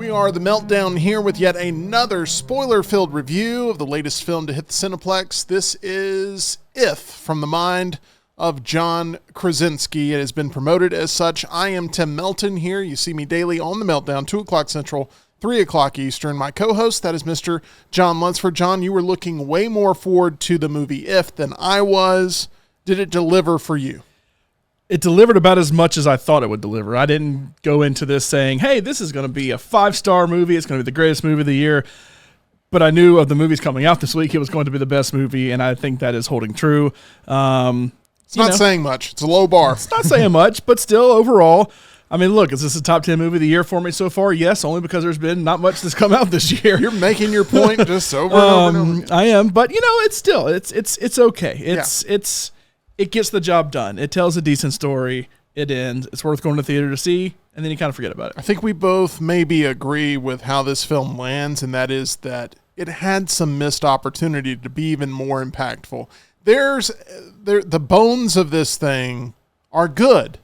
We are the Meltdown here with yet another spoiler-filled review of the latest film to hit the Cineplex. This is If, from the mind of John Krasinski. It has been promoted as such. I am Tim Melton here. You see me daily on the Meltdown, 2 o'clock Central, 3 o'clock Eastern. My co-host, that is Mr. John Lunsford. John, you were looking way more forward to the movie If than I was. Did it deliver for you? It delivered about as much as I thought it would deliver. I didn't go into this saying, hey, this is going to be a 5-star movie. It's going to be the greatest movie of the year. But I knew of the movies coming out this week, it was going to be the best movie, and I think that is holding true. It's not saying much. It's a low bar. It's not saying much, but still, overall, I mean, look, is this a top 10 movie of the year for me so far? Yes, only because there's been not much that's come out this year. You're making your point just over and over and over. I am, but, it's still, it's okay. It gets the job done. It tells a decent story. It ends. It's worth going to the theater to see, and then you kind of forget about it. I think we both maybe agree with how this film lands, and that is that it had some missed opportunity to be even more impactful. The bones of this thing are good.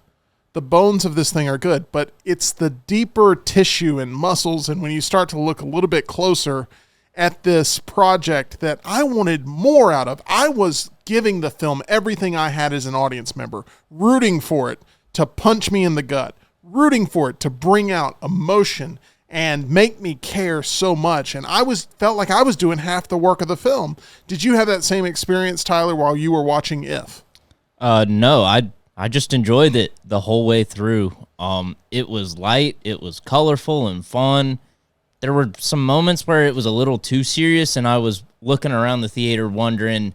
The bones of this thing are good, but it's the deeper tissue and muscles, and when you start to look a little bit closer at this project that I wanted more out of. I was giving the film everything I had as an audience member, rooting for it to punch me in the gut, rooting for it to bring out emotion and make me care so much. And felt like I was doing half the work of the film. Did you have that same experience, Tyler, while you were watching If? No, I just enjoyed it the whole way through. It was light, it was colorful and fun. There were some moments where it was a little too serious, and I was looking around the theater wondering,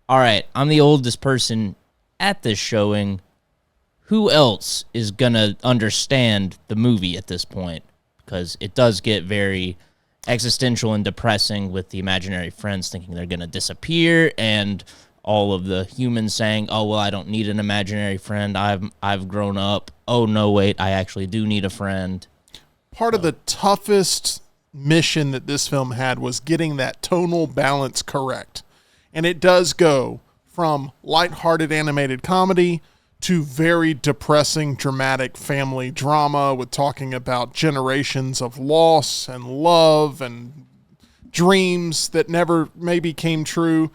all right, I'm the oldest person at this showing. Who else is going to understand the movie at this point? Because it does get very existential and depressing with the imaginary friends thinking they're going to disappear, and all of the humans saying, oh, well, I don't need an imaginary friend. I've grown up. Oh, no, wait, I actually do need a friend. Part of the toughest mission that this film had was getting that tonal balance correct. And it does go from lighthearted animated comedy to very depressing, dramatic family drama with talking about generations of loss and love and dreams that never maybe came true.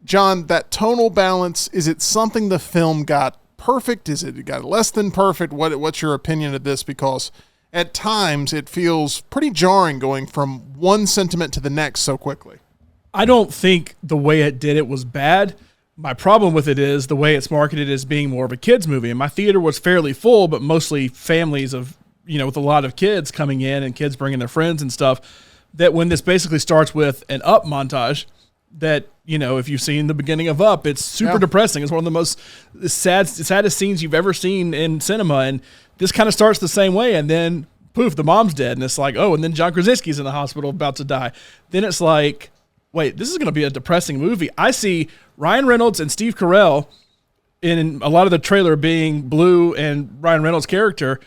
John, that tonal balance, is it something the film got perfect? Is it got less than perfect? What's your opinion of this? Because at times, it feels pretty jarring going from one sentiment to the next so quickly. I don't think the way it did it was bad. My problem with it is the way it's marketed as being more of a kids movie. And my theater was fairly full, but mostly families of, with a lot of kids coming in and kids bringing their friends and stuff, that when this basically starts with an Up montage, that, if you've seen the beginning of Up, it's super depressing. It's one of the most saddest scenes you've ever seen in cinema. And this kind of starts the same way. And then, poof, the mom's dead. And it's like, oh, and then John Krasinski's in the hospital about to die. Then it's like, wait, this is going to be a depressing movie. I see Ryan Reynolds and Steve Carell in a lot of the trailer being Blue and Ryan Reynolds' character.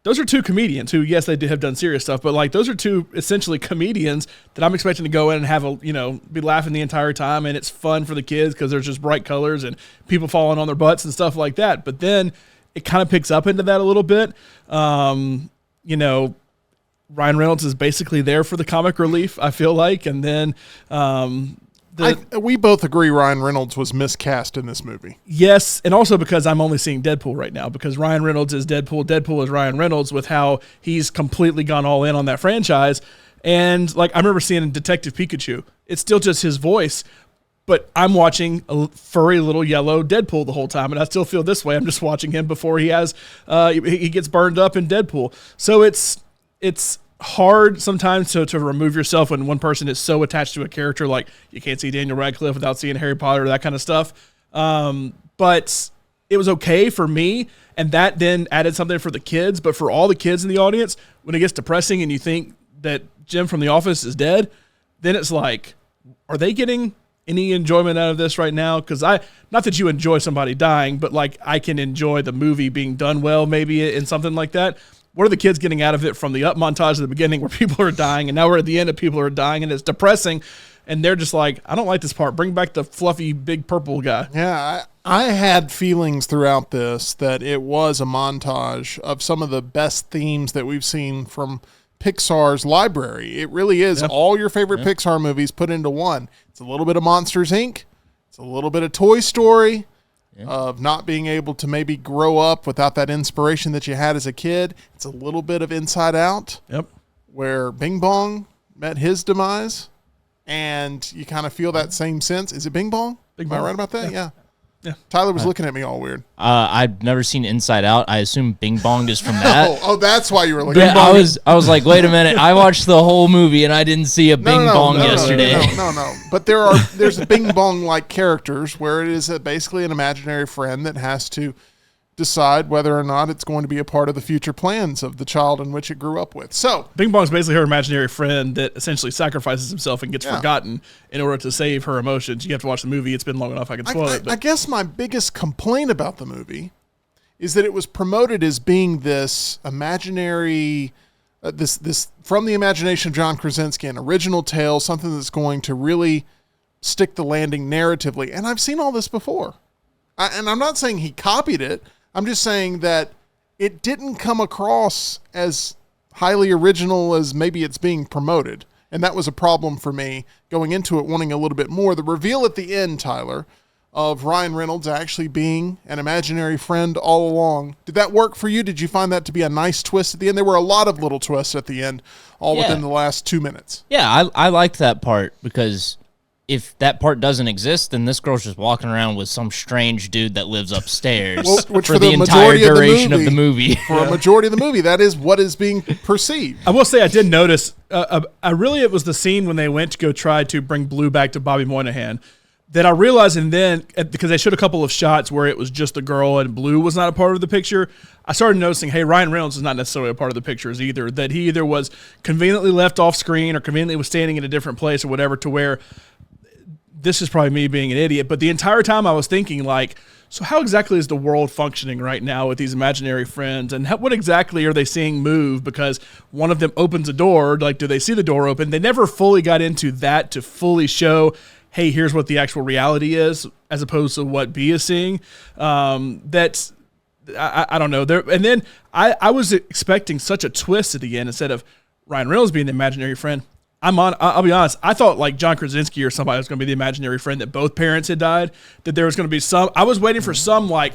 Those are two comedians who, yes, they have done serious stuff, but those are two essentially comedians that I'm expecting to go in and have be laughing the entire time, and it's fun for the kids because there's just bright colors and people falling on their butts and stuff like that. But then it kind of picks up into that a little bit. Ryan Reynolds is basically there for the comic relief, I feel like, and then we both agree Ryan Reynolds was miscast in this movie. Yes, and also because I'm only seeing Deadpool right now, because Ryan Reynolds is Deadpool, Deadpool is Ryan Reynolds, with how he's completely gone all in on that franchise. And I remember seeing Detective Pikachu. It's still just his voice, but I'm watching a furry little yellow Deadpool the whole time, and I still feel this way. I'm just watching him before he gets burned up in Deadpool. So it's hard sometimes to remove yourself when one person is so attached to a character. Like, you can't see Daniel Radcliffe without seeing Harry Potter, that kind of stuff. But it was okay for me, and that then added something for the kids. But for all the kids in the audience, when it gets depressing and you think that Jim from The Office is dead, then it's like, are they getting any enjoyment out of this right now? Because not that you enjoy somebody dying, but I can enjoy the movie being done well, maybe in something like that. What are the kids getting out of it from the Up montage at the beginning where people are dying, and now we're at the end of people are dying, and it's depressing, and they're just like, I don't like this part. Bring back the fluffy, big purple guy. Yeah, I had feelings throughout this that it was a montage of some of the best themes that we've seen from Pixar's library. It really is all your favorite Pixar movies put into one. It's a little bit of Monsters, Inc. It's a little bit of Toy Story, of not being able to maybe grow up without that inspiration that you had as a kid. It's a little bit of Inside Out, where Bing Bong met his demise, and you kind of feel that same sense. Is it Bing Bong? Am I right about that? Yeah. Tyler was looking at me all weird. I've never seen Inside Out. I assume Bing Bong is from that. Oh, that's why you were looking. Yeah, I was like, wait a minute. I watched the whole movie and I didn't see a Bing Bong yesterday. No. But there's Bing Bong like characters where it is basically an imaginary friend that has to decide whether or not it's going to be a part of the future plans of the child in which it grew up with. So Bing Bong's basically her imaginary friend that essentially sacrifices himself and gets forgotten in order to save her emotions. You have to watch the movie. It's been long enough. I can spoil it. I guess my biggest complaint about the movie is that it was promoted as being this imaginary, this from the imagination of John Krasinski, an original tale, something that's going to really stick the landing narratively. And I've seen all this before. And I'm not saying he copied it. I'm just saying that it didn't come across as highly original as maybe it's being promoted. And that was a problem for me going into it, wanting a little bit more. The reveal at the end, Tyler, of Ryan Reynolds actually being an imaginary friend all along. Did that work for you? Did you find that to be a nice twist at the end? There were a lot of little twists at the end, all within the last 2 minutes. Yeah, I liked that part because if that part doesn't exist, then this girl's just walking around with some strange dude that lives upstairs which for the entire duration of the movie. For a majority of the movie, that is what is being perceived. I will say I did notice, it was the scene when they went to go try to bring Blue back to Bobby Moynihan that I realized, and then, because they showed a couple of shots where it was just the girl and Blue was not a part of the picture, I started noticing, hey, Ryan Reynolds is not necessarily a part of the pictures either, that he either was conveniently left off screen or conveniently was standing in a different place or whatever, to where this is probably me being an idiot, but the entire time I was thinking, like, so how exactly is the world functioning right now with these imaginary friends, and what exactly are they seeing move? Because one of them opens a door, like, do they see the door open? They never fully got into that to fully show, hey, here's what the actual reality is, as opposed to what B is seeing. That's, I don't know. And then I was expecting such a twist at the end instead of Ryan Reynolds being the imaginary friend. I'll be honest, I thought like John Krasinski or somebody was going to be the imaginary friend, that both parents had died, that there was going to be I was waiting for some like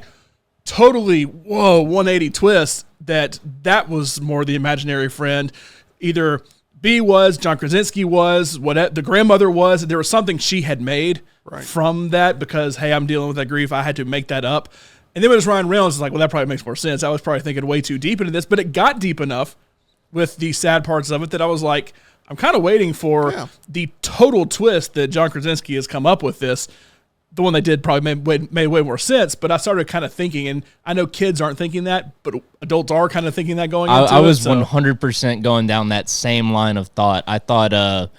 totally, 180 twist that was more the imaginary friend. Either B was, John Krasinski was, what the grandmother was, there was something she had made from that because, hey, I'm dealing with that grief. I had to make that up. And then when it was Ryan Reynolds, it's like, well, that probably makes more sense. I was probably thinking way too deep into this, but it got deep enough with the sad parts of it that I was like, I'm kind of waiting for the total twist that John Krasinski has come up with this. The one they did probably made way more sense, but I started kind of thinking, and I know kids aren't thinking that, but adults are kind of thinking that going into it. I was 100% going down that same line of thought. I thought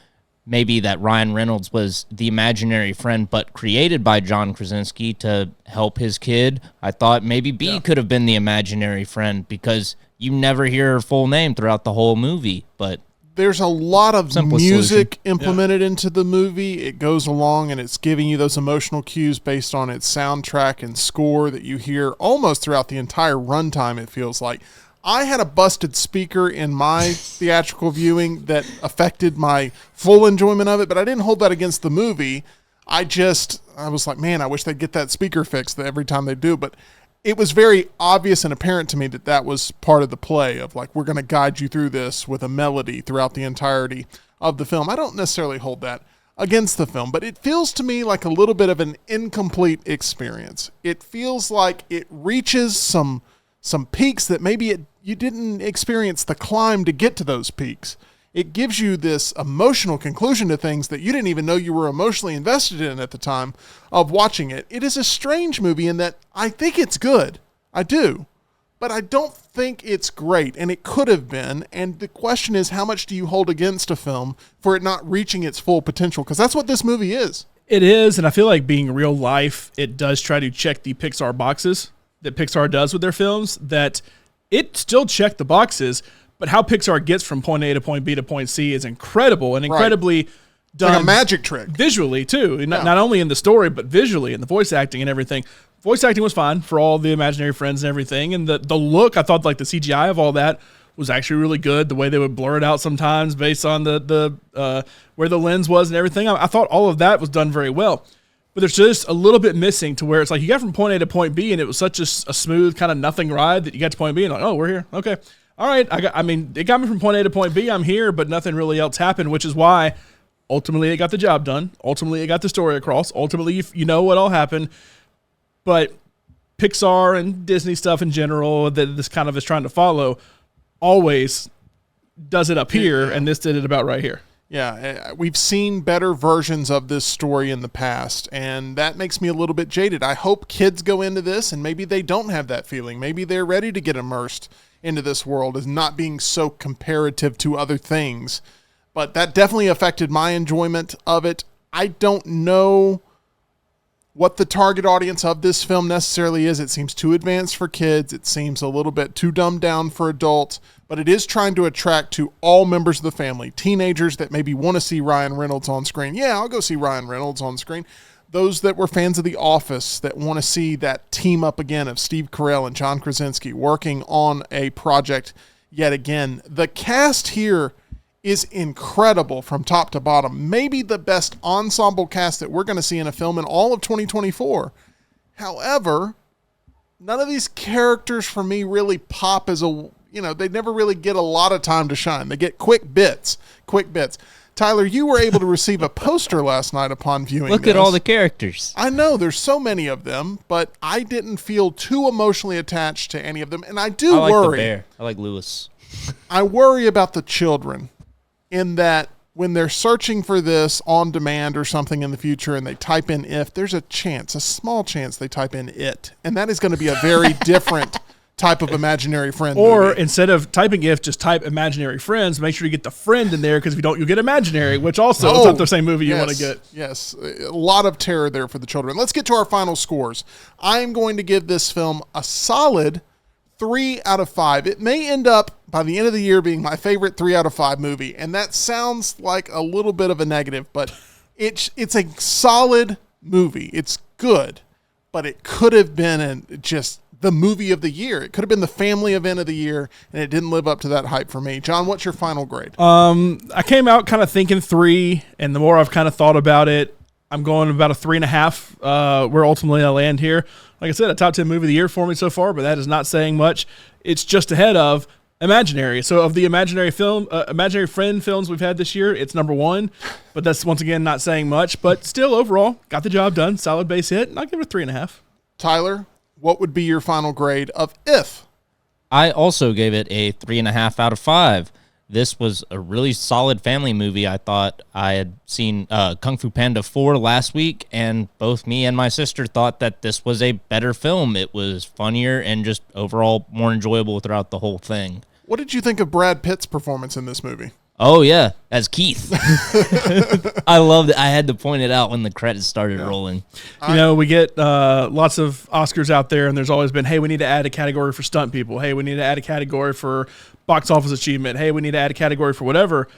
maybe that Ryan Reynolds was the imaginary friend, but created by John Krasinski to help his kid. I thought maybe B could have been the imaginary friend because you never hear her full name throughout the whole movie, but there's a lot of music implemented into the movie. It goes along and it's giving you those emotional cues based on its soundtrack and score that you hear almost throughout the entire runtime, it feels like. I had a busted speaker in my theatrical viewing that affected my full enjoyment of it, but I didn't hold that against the movie. I was like, man, I wish they'd get that speaker fixed every time they do, but it was very obvious and apparent to me that was part of the play of like, we're going to guide you through this with a melody throughout the entirety of the film. I don't necessarily hold that against the film, but it feels to me like a little bit of an incomplete experience. It feels like it reaches some peaks that maybe you didn't experience the climb to get to those peaks. It gives you this emotional conclusion to things that you didn't even know you were emotionally invested in at the time of watching it. It is a strange movie in that I think it's good. I do. But I don't think it's great, and it could have been. And the question is, how much do you hold against a film for it not reaching its full potential? Because that's what this movie is. It is, and I feel like being real life, it does try to check the Pixar boxes that Pixar does with their films, that it still checked the boxes. But how Pixar gets from point A to point B to point C is incredible and incredibly done. Like a magic trick. Visually, too. Not only in the story, but visually and the voice acting and everything. Voice acting was fine for all the imaginary friends and everything. And the look, I thought like the CGI of all that was actually really good. The way they would blur it out sometimes based on the where the lens was and everything. I thought all of that was done very well. But there's just a little bit missing to where it's like you got from point A to point B, and it was such a smooth kind of nothing ride that you got to point B and like, oh, we're here. Okay. All right. It got me from point A to point B. I'm here, but nothing really else happened, which is why ultimately it got the job done. Ultimately, it got the story across. Ultimately, you know what all happened. But Pixar and Disney stuff in general that this kind of is trying to follow always does it up here, and this did it about right here. Yeah, we've seen better versions of this story in the past, and that makes me a little bit jaded. I hope kids go into this, and maybe they don't have that feeling. Maybe they're ready to get immersed into this world as not being so comparative to other things. But that definitely affected my enjoyment of it. I don't know what the target audience of this film necessarily is. It seems too advanced for kids. It seems a little bit too dumbed down for adults, but it is trying to attract to all members of the family. Teenagers that maybe want to see Ryan Reynolds on screen. Yeah, I'll go see Ryan Reynolds on screen. Those that were fans of The Office that want to see that team up again of Steve Carell and John Krasinski working on a project yet again. The cast here is incredible from top to bottom. Maybe the best ensemble cast that we're going to see in a film in all of 2024. However, none of these characters for me really pop as they never really get a lot of time to shine. They get quick bits. Tyler, you were able to receive a poster last night upon viewing Look this. at all the characters. I know, there's so many of them, but I didn't feel too emotionally attached to any of them, and I like worry. The bear. I like Lewis. I worry about the children in that when they're searching for this on demand or something in the future and they type in if, there's a small chance they type in it, and that is going to be a very different type of imaginary friend Or movie. instead of typing if, just type imaginary friends. Make sure you get the friend in there, because if you don't, you'll get imaginary, which also is not the same movie you want to get. Yes, a lot of terror there for the children. Let's get to our final scores. I'm going to give this film a solid 3 out of 5. It may end up by the end of the year being my favorite 3 out of 5 movie, and that sounds like a little bit of a negative, but it's a solid movie. It's good, but it could have been just the movie of the year. It could have been the family event of the year, and it didn't live up to that hype for me. John, what's your final grade? I came out kind of thinking 3, and the more I've kind of thought about it, I'm going about a 3.5. Where ultimately I land here. Like I said, a top 10 movie of the year for me so far, but that is not saying much. It's just ahead of Imaginary. So of the imaginary friend films we've had this year, it's number 1, but that's once again not saying much. But still, overall, got the job done. Solid base hit, and I'll give it a 3.5. Tyler, what would be your final grade of If? I also gave it a 3.5 out of 5. This was a really solid family movie. I thought I had seen Kung Fu Panda 4 last week, and both me and my sister thought that this was a better film. It was funnier and just overall more enjoyable throughout the whole thing. What did you think of Brad Pitt's performance in this movie? Oh, yeah, as Keith. I loved it. I had to point it out when the credits started rolling. We get lots of Oscars out there, and there's always been, hey, we need to add a category for stunt people. Hey, we need to add a category for box office achievement. Hey, we need to add a category for whatever.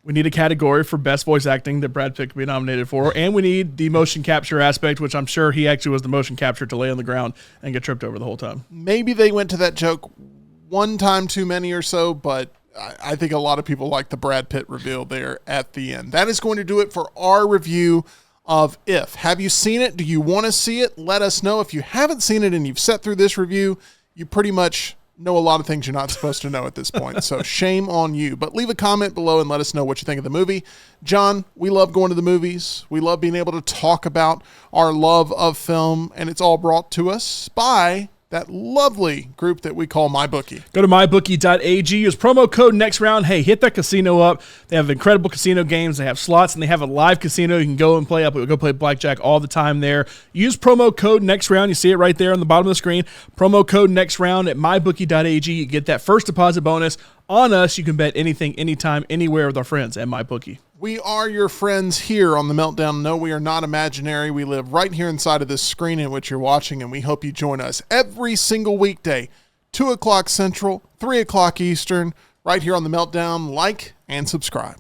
We need a category for best voice acting that Brad Pitt could be nominated for, and we need the motion capture aspect, which I'm sure he actually was the motion capture to lay on the ground and get tripped over the whole time. Maybe they went to that joke one time too many or so, but I think a lot of people like the Brad Pitt reveal there at the end. That is going to do it for our review of If. Have you seen it? Do you want to see it? Let us know. If you haven't seen it and you've sat through this review, you pretty much know a lot of things you're not supposed to know at this point. So shame on you. But leave a comment below and let us know what you think of the movie. John, we love going to the movies. We love being able to talk about our love of film, and it's all brought to us by that lovely group that we call MyBookie. Go to mybookie.ag. Use promo code next round. Hey, hit that casino up. They have incredible casino games. They have slots, and they have a live casino. You can go and play up. We go play blackjack all the time there. Use promo code next round. You see it right there on the bottom of the screen. Promo code next round at mybookie.ag. You get that first deposit bonus on us. You can bet anything, anytime, anywhere with our friends at MyBookie. We are your friends here on the Meltdown. No, we are not imaginary. We live right here inside of this screen in which you're watching, and we hope you join us every single weekday, 2 o'clock Central, 3 o'clock Eastern, right here on the Meltdown. Like and subscribe.